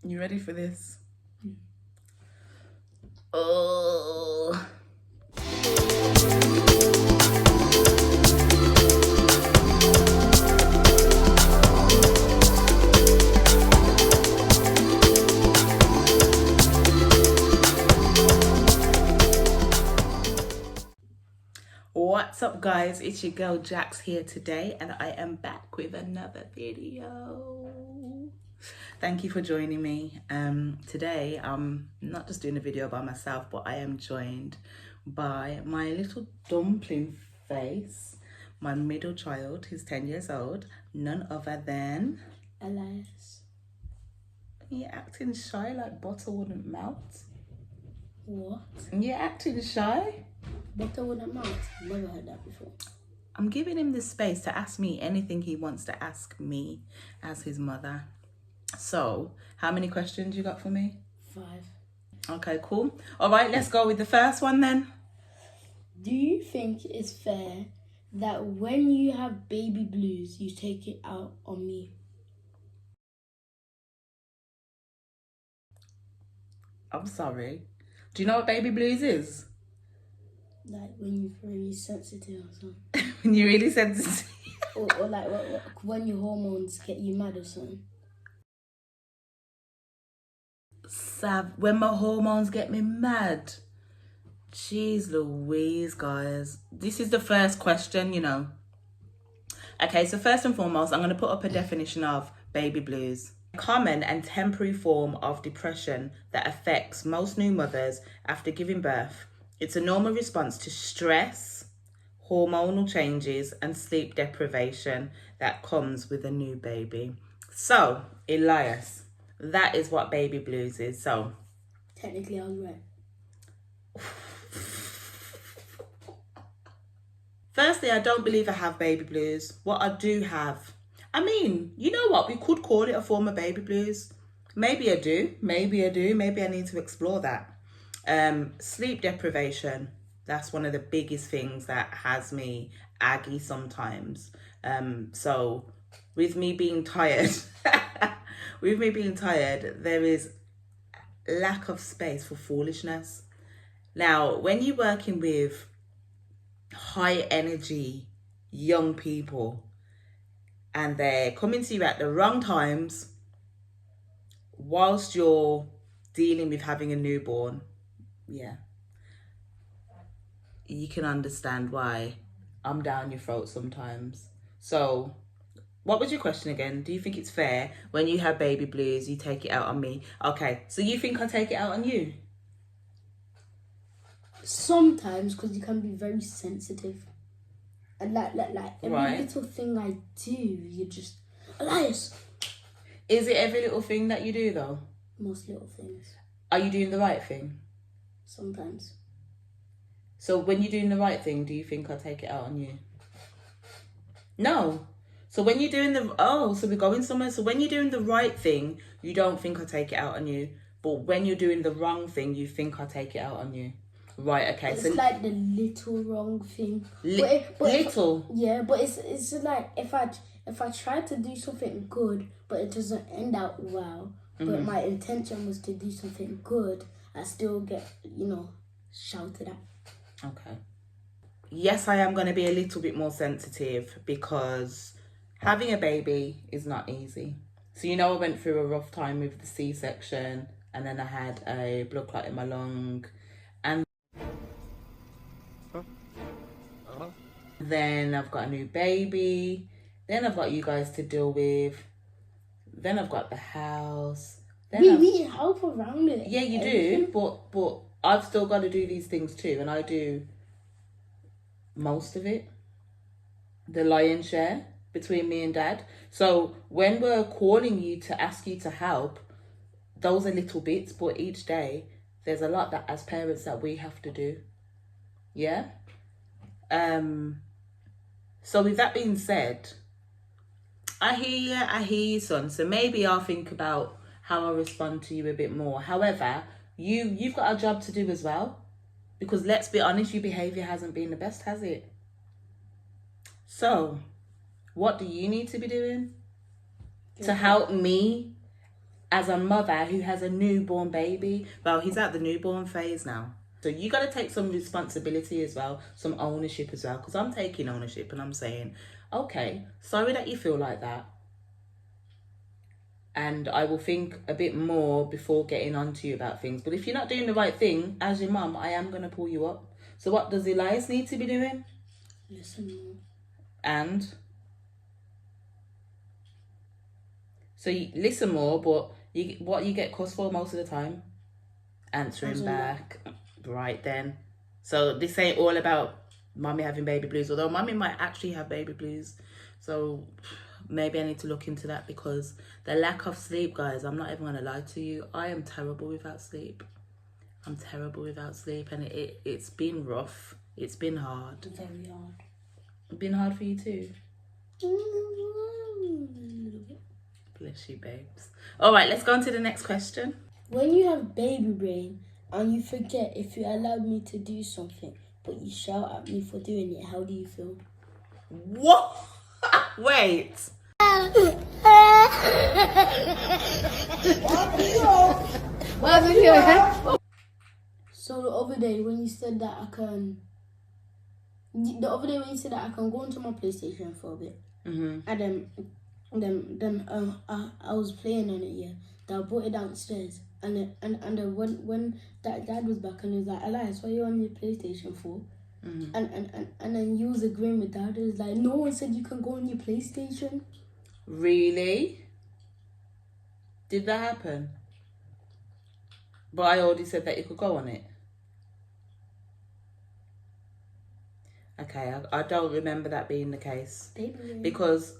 You ready for this? Mm. Oh. What's up, guys? It's your girl Jax here today, and I am back with another video. Thank you for joining me. Today I'm not just doing a video by myself, but I am joined by my little dumpling face, my middle child who's 10 years old, none other than Elias. You're acting shy like butter wouldn't melt. What? You're acting shy? Butter wouldn't melt? Never heard that before. I'm giving him the space to ask me anything he wants to ask me as his mother. So, how many questions you got for me? 5. Okay, cool. All right, let's go with the first one then. Do you think it's fair that when you have baby blues, you take it out on me? I'm sorry. Do you know what baby blues is? Like when you're very sensitive or something. When you're really sensitive. or like when your hormones get you mad or something. When my hormones get me mad. Jeez Louise, guys. This is the first question, you know. Okay, so first and foremost, I'm going to put up a definition of baby blues. Common and temporary form of depression that affects most new mothers after giving birth. It's a normal response to stress, hormonal changes, and sleep deprivation that comes with a new baby. So, Elias, that is what baby blues is. So, technically, I was right. Firstly, I don't believe I have baby blues. What I do have, I mean, you know what? We could call it a form of baby blues. Maybe I do. Maybe I do. Maybe I need to explore that. Sleep deprivation. That's one of the biggest things that has me aggy sometimes. So with me being tired, there is lack of space for foolishness. Now, when you're working with high energy young people and they're coming to you at the wrong times whilst you're dealing with having a newborn, yeah, you can understand why I'm down your throat sometimes. So what was your question again? Do you think it's fair when you have baby blues, you take it out on me? Okay, so you think I take it out on you? Sometimes, because you can be very sensitive. And like every little thing I do, you just... Elias! Is it every little thing that you do, though? Most little things. Are you doing the right thing? Sometimes. So when you're doing the right thing, do you think I'll take it out on you? No. So when you're doing so we're going somewhere. So when you're doing the right thing, you don't think I'll take it out on you. But when you're doing the wrong thing, you think I'll take it out on you. Right, okay. It's like the little wrong thing. Little? But it's like if I try to do something good, but it doesn't end out well, but my intention was to do something good, I still get, shouted at. Okay. Yes, I am going to be a little bit more sensitive because having a baby is not easy. So, I went through a rough time with the C-section and then I had a blood clot in my lung. And then I've got a new baby. Then I've got you guys to deal with. Then I've got the house. We help around it. Yeah, you do. But I've still got to do these things too. And I do most of it. The lion's share between me and Dad. So when we're calling you to ask you to help, those are little bits. But each day, there's a lot that as parents that we have to do. Yeah? So with that being said, I hear you, son. So maybe I'll think about how I respond to you a bit more. However, you've got a job to do as well. Because let's be honest, your behaviour hasn't been the best, has it? So, what do you need to be doing to help me as a mother who has a newborn baby. Well, he's at the newborn phase now. So you got to take some responsibility as well, some ownership as well. Because I'm taking ownership and I'm saying, okay, sorry that you feel like that. And I will think a bit more before getting on to you about things. But if you're not doing the right thing, as your mum, I am going to pull you up. So what does Elias need to be doing? Listen more. And? So you listen more, but what you get cussed for most of the time? Answering back. Right then. So this ain't all about mommy having baby blues, although mommy might actually have baby blues. So maybe I need to look into that, because the lack of sleep, guys, I'm not even going to lie to you. I am terrible without sleep. I'm terrible without sleep, and it's been rough. It's been hard. Very hard. It's been hard for you too? Bless you, babes. All right, let's go on to the next question. When you have baby brain and you forget if you allowed me to do something, but you shout at me for doing it, how do you feel? What? Wait. So the other day when you said that I can go into my PlayStation for a bit, and then I was playing on it, yeah. Then I brought it downstairs, and then when dad was back and he was like, Elias, what are you on your PlayStation for? And then you was agreeing with dad. It was like, no one said you can go on your PlayStation. Really? Did that happen? But I already said that you could go on it. Okay, I don't remember that being the case. Baby. Because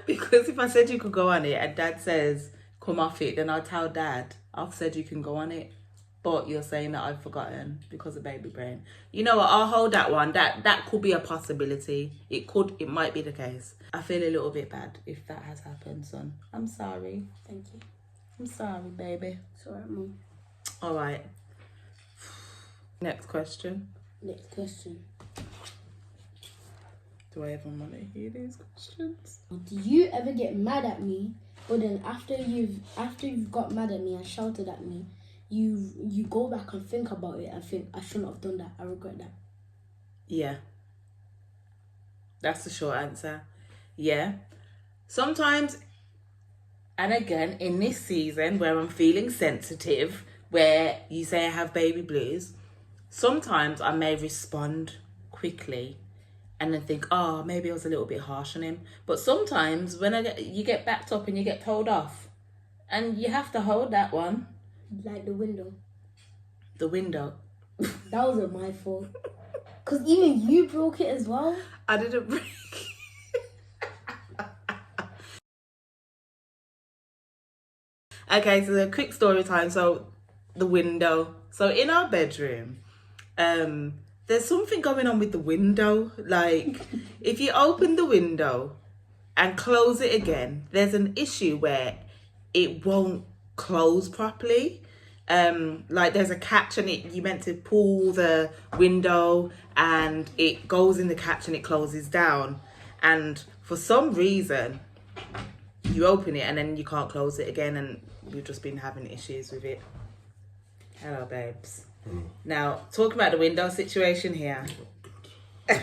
if I said you could go on it and dad says come off it, then I'll tell dad I've said you can go on it. But you're saying that I've forgotten because of baby brain. You know what? I'll hold that one. That could be a possibility. It might be the case. I feel a little bit bad if that has happened, son. I'm sorry. Thank you. I'm sorry, baby. It's alright, Mum. All right. Next question. Next question. Do I ever want to hear these questions? Do you ever get mad at me, but then after you've got mad at me and shouted at me, you go back and think about it and think, I shouldn't have done that. I regret that. Yeah. That's the short answer. Yeah. Sometimes, and again, in this season where I'm feeling sensitive, where you say I have baby blues, sometimes I may respond quickly and then think, oh, maybe I was a little bit harsh on him. But sometimes when you get backed up and you get told off, and you have to hold that one. Like the window. The window. That wasn't my fault. Because even you broke it as well. I didn't break it. Okay, so the quick story time. So the window. So in our bedroom, there's something going on with the window. Like if you open the window and close it again, there's an issue where it won't close properly. Like there's a catch and you meant to pull the window and it goes in the catch and it closes down, and for some reason you open it and then you can't close it again, and we've just been having issues with it. Hello, babes. Now talking about the window situation here. I'm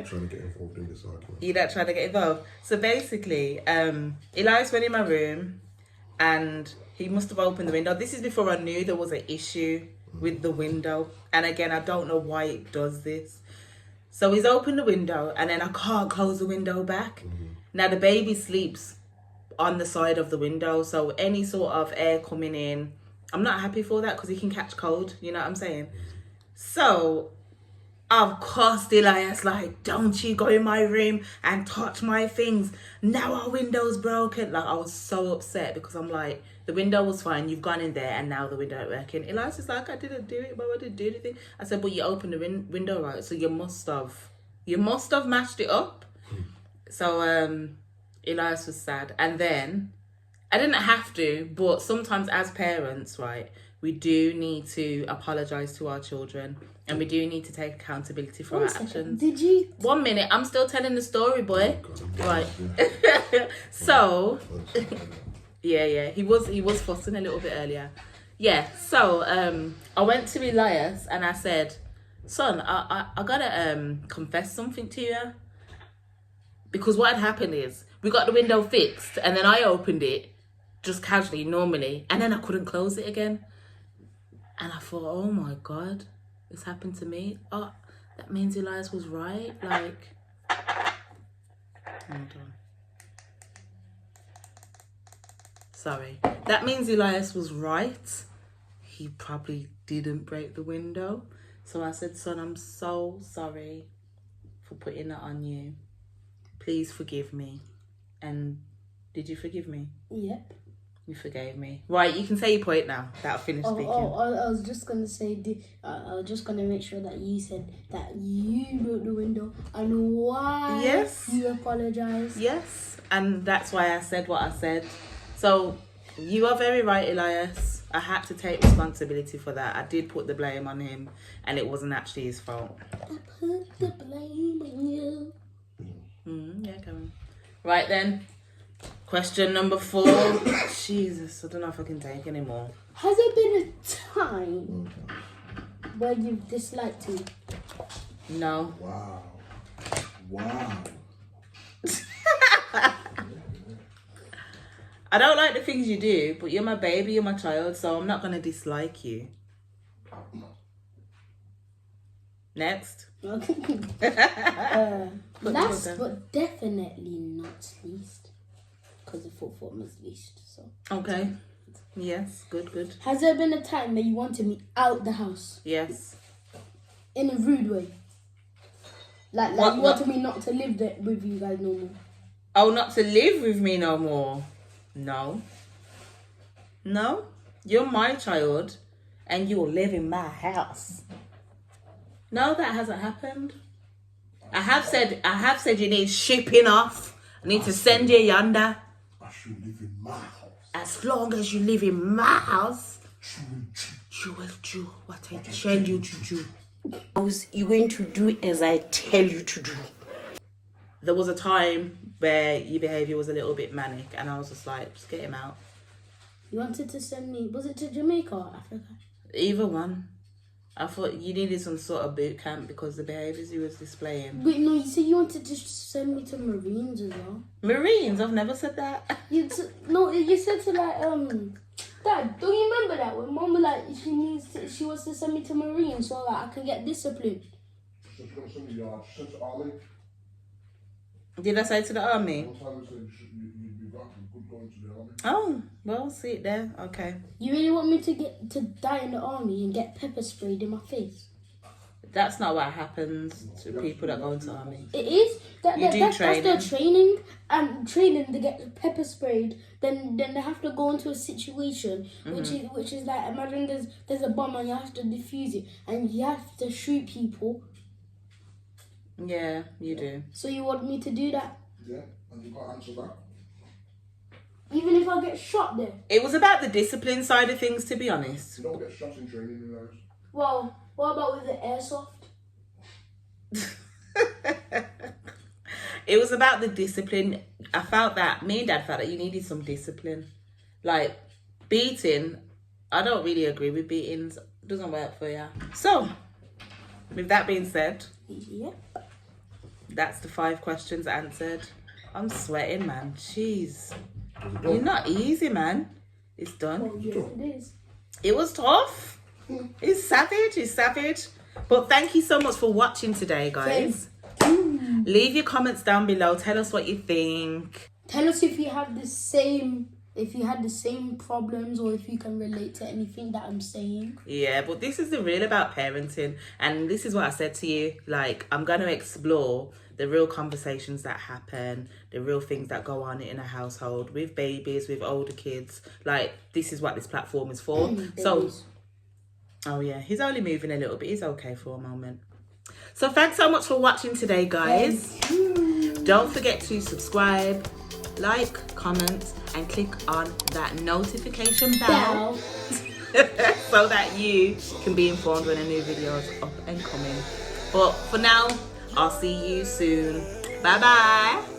trying to get involved in this argument. You're not trying to get involved. So basically, Elias went in my room and he must have opened the window. This is before I knew there was an issue with the window. And again, I don't know why it does this. So he's opened the window and then I can't close the window back. Now the baby sleeps on the side of the window. So any sort of air coming in, I'm not happy for that because he can catch cold. You know what I'm saying? So of course, Elias like, don't you go in my room and touch my things. Now our window's broken. Like I was so upset because I'm like, the window was fine. You've gone in there and now the window ain't working. Elias is like, I didn't do it, but I didn't do anything. I said, but you opened the window, right? So you must have mashed it up. So Elias was sad. And then I didn't have to, but sometimes as parents, right, we do need to apologise to our children and we do need to take accountability for our actions. Did you? 1 minute, I'm still telling the story, boy. Right. So, Yeah. He was fussing a little bit earlier. Yeah. So I went to Elias and I said, "Son, I gotta confess something to you." Because what had happened is we got the window fixed and then I opened it just casually, normally, and then I couldn't close it again. And I thought, oh my God, this happened to me. Oh, that means Elias was right. Like, hold on. Sorry. That means Elias was right. He probably didn't break the window. So I said, son, I'm so sorry for putting that on you. Please forgive me. And did you forgive me? Yep. You forgave me. Right, you can say your point now. That'll finish speaking. I was just gonna say, I was just gonna make sure that you said that you broke the window and why you apologize. Yes, and that's why I said what I said. So you are very right, Elias. I had to take responsibility for that. I did put the blame on him, and it wasn't actually his fault. I put the blame on you. Yeah, come on. Right then. Question number 4. Jesus, I don't know if I can take anymore. Has there been a time where you've disliked me? No. Wow. I don't like the things you do, but you're my baby, you're my child, so I'm not going to dislike you. Next. Last but definitely not least. Because the fourth one was least, so. Okay. Yes, good. Has there been a time where you wanted me out the house? Yes. In a rude way? Like you wanted me not to live there with you guys no more? Oh, not to live with me no more? No. You're my child and you'll live in my house. No, that hasn't happened. I have said you need shipping off. I need to send you yonder. I should live in my house. As long as you live in my house, you will do what I tell you to do. You're going to do as I tell you to do. There was a time where your behaviour was a little bit manic and I was just like, just get him out. You wanted to send me, was it to Jamaica or Africa? Either one. I thought you needed some sort of boot camp because the behaviours he was displaying. Wait, no, you said you wanted to send me to Marines as well. Marines? I've never said that. You said to Dad, don't you remember that when Mom was like she wants to send me to Marines so that I can get disciplined? She's going to send me sent to Army. Did I say to the army? One time I said you'd be back and could go into the army. Oh, well, see it there. Okay. You really want me to die in the army and get pepper sprayed in my face? That's not what happens to people that go into army. It is. That's their training. And training to get pepper sprayed. Then they have to go into a situation which is like, imagine there's a bomb and you have to defuse it and you have to shoot people. Yeah, you do. So you want me to do that? Yeah, and you can't answer that. Even if I get shot there? It was about the discipline side of things, to be honest. You don't get shot in training in those. Well, what about with the airsoft? It was about the discipline. I felt that, me and Dad felt that you needed some discipline. Like, beating, I don't really agree with beatings. It doesn't work for you. So, with that being said, that's the 5 questions answered. I'm sweating, man. Jeez. You're not easy, man. It's done. Oh, yes, it is. It was tough. It's savage. But thank you so much for watching today, guys. Leave your comments down below. Tell us what you think. Tell us if you had the same problems or if you can relate to anything that I'm saying. Yeah, but this is the real about parenting. And this is what I said to you. Like, I'm going to explore the real conversations that happen, the real things that go on in a household with babies, with older kids. Like, this is what this platform is for. So, oh yeah, he's only moving a little bit. He's okay for a moment. So thanks so much for watching today, guys. Don't forget to subscribe, like, comment, and click on that notification bell so that you can be informed when a new video is up and coming. But for now, I'll see you soon. Bye bye.